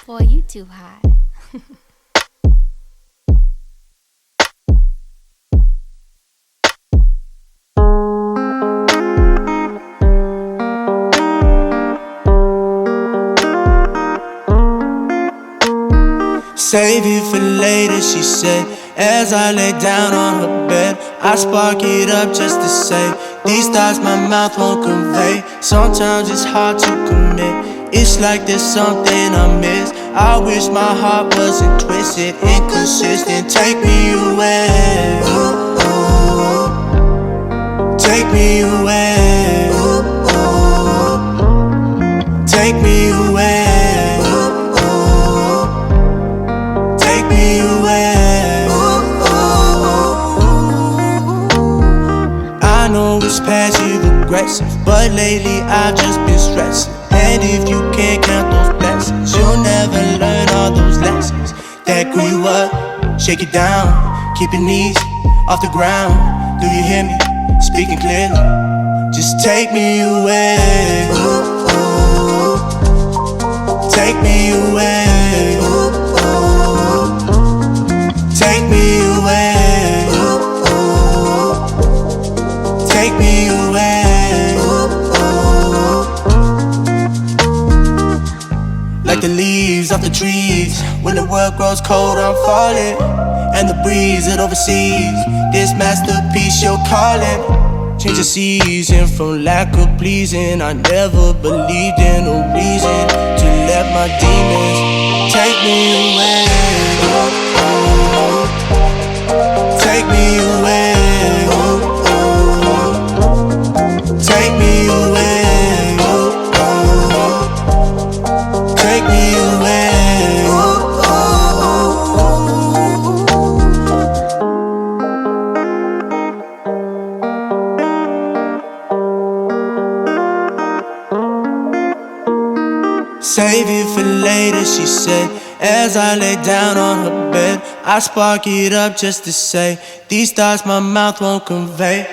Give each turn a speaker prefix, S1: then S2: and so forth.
S1: Boy, you too high.
S2: Save it for later, she said. As I lay down on her bed, I spark it up just to say these thoughts my mouth won't convey. Sometimes it's hard to commit. It's like there's something I miss. I wish my heart wasn't twisted, inconsistent. Take me away. Ooh, ooh. Take me away. Ooh, ooh. Take me away. I know it's passive aggressive, but lately I've just been stressing. And if you can't count those blessings, you'll never learn all those lessons that grew you up. Shake it down, keep your knees off the ground. Do you hear me speaking clearly? Just take me away. Ooh, ooh. Take me away. Ooh, ooh. Take me away. Take me away. Like the leaves off the trees, when the world grows cold, I'm falling. And the breeze it oversees this masterpiece you're calling. Change the season from lack of pleasing. I never believed in a reason to let my demons take me away. Take me away. Take me away. Take me away. Save it for later, she said. As I lay down on her bed, I spark it up just to say these thoughts my mouth won't convey.